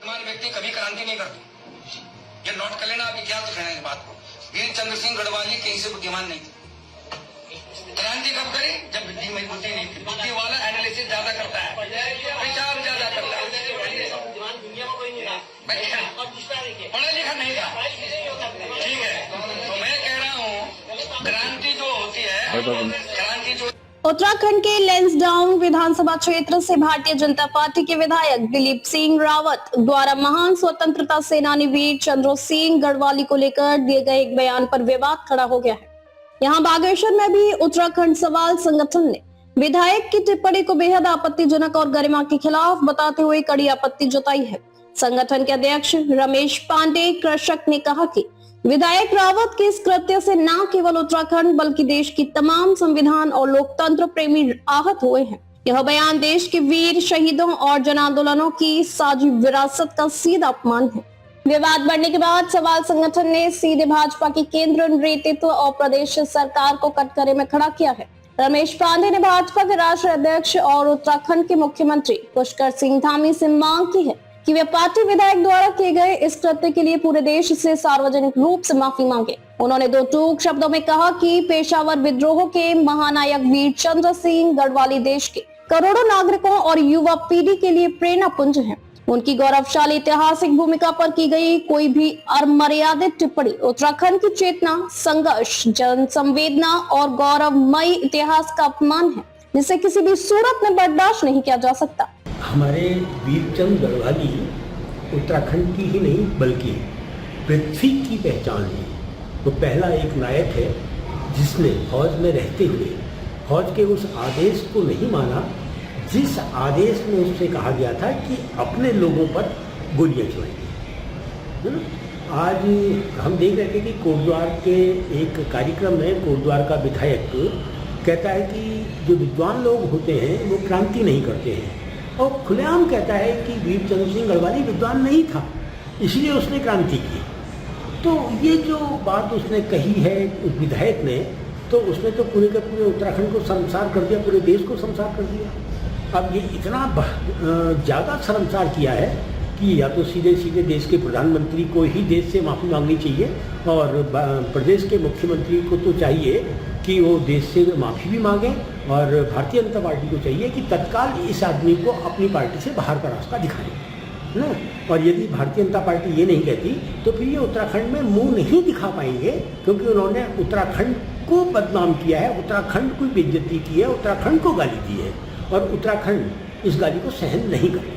बुद्धिमान व्यक्ति कभी क्रांति नहीं करते। ये नोट कर लेना, आप इतिहास दिखाना इस बात को। वीर चंद्र सिंह गढ़वाली कहीं से बुद्धिमान नहीं थे। क्रांति कब करी? जब बुद्धि नहीं थी। बुद्धि वाला एनालिसिस ज्यादा करता है, विचार ज्यादा करता है। पढ़ा लिखा नहीं था, ठीक है। तो मैं कह रहा हूँ क्रांति जो होती है, क्रांति जो उत्तराखंड के लैंसडाउन विधानसभा क्षेत्र से भारतीय जनता पार्टी के विधायक दिलीप सिंह रावत द्वारा महान स्वतंत्रता सेनानी वीर चंद्र सिंह गढ़वाली को लेकर दिए गए एक बयान पर विवाद खड़ा हो गया है। यहाँ बागेश्वर में भी उत्तराखंड सवाल संगठन ने विधायक की टिप्पणी को बेहद आपत्तिजनक और गरिमा के खिलाफ बताते हुए कड़ी आपत्ति जताई है। संगठन के अध्यक्ष रमेश पांडे कृषक ने कहा कि विधायक रावत के इस कृत्य से न केवल उत्तराखंड बल्कि देश की तमाम संविधान और लोकतंत्र प्रेमी आहत हुए हैं। यह बयान देश के वीर शहीदों और जन आंदोलनों की साझी विरासत का सीधा अपमान है। विवाद बढ़ने के बाद सवाल संगठन ने सीधे भाजपा की केंद्र नेतृत्व और प्रदेश सरकार को कटघरे में खड़ा किया है। रमेश पांडे ने भाजपा के राष्ट्रीय अध्यक्ष और उत्तराखंड के मुख्यमंत्री पुष्कर सिंह धामी से मांग की है कि वे पार्टी विधायक द्वारा किए गए इस कृत्य के लिए पूरे देश से सार्वजनिक रूप से माफी मांगे। उन्होंने दो टूक शब्दों में कहा कि पेशावर विद्रोह के महानायक वीर चंद्र सिंह गढ़वाली देश के करोड़ों नागरिकों और युवा पीढ़ी के लिए प्रेरणा पुंज हैं। उनकी गौरवशाली ऐतिहासिक भूमिका पर की गई कोई भी अमर्यादित टिप्पणी उत्तराखंड की चेतना, संघर्ष, जन संवेदना और गौरवमयी इतिहास का अपमान है, जिसे किसी भी सूरत में बर्दाश्त नहीं किया जा सकता। हमारे वीरचंद गढ़वाली उत्तराखंड की ही नहीं बल्कि पृथ्वी की पहचान है। वो पहला एक नायक है जिसने फौज में रहते हुए फौज के उस आदेश को नहीं माना जिस आदेश में उससे कहा गया था कि अपने लोगों पर गोलियां चलाएंगे। आज हम देख रहे थे कि कोटद्वार के एक कार्यक्रम में कोटद्वार का विधायक कहता है कि जो विद्वान लोग होते हैं वो क्रांति नहीं करते हैं, और खुलेआम कहता है कि वीर चंद्र सिंह गढ़वाली विद्वान नहीं था इसलिए उसने क्रांति की। तो ये जो बात उसने कही है उस विधायक ने, तो उसने तो पूरे के पूरे उत्तराखंड को शर्मसार कर दिया, पूरे देश को शर्मसार कर दिया। अब ये इतना ज़्यादा शर्मसार किया है कि या तो सीधे सीधे देश के प्रधानमंत्री को ही देश से माफ़ी मांगनी चाहिए, और प्रदेश के मुख्यमंत्री को तो चाहिए कि वो देश से माफ़ी भी मांगें, और भारतीय जनता पार्टी को चाहिए कि तत्काल इस आदमी को अपनी पार्टी से बाहर का रास्ता दिखाएं ना। और यदि भारतीय जनता पार्टी ये नहीं कहती तो फिर ये उत्तराखंड में मुंह नहीं दिखा पाएंगे, क्योंकि उन्होंने उत्तराखंड को बदनाम किया है, उत्तराखंड को बेइज्जती की है, उत्तराखंड को गाली दी है, और उत्तराखंड इस गाली को सहन नहीं करेगा।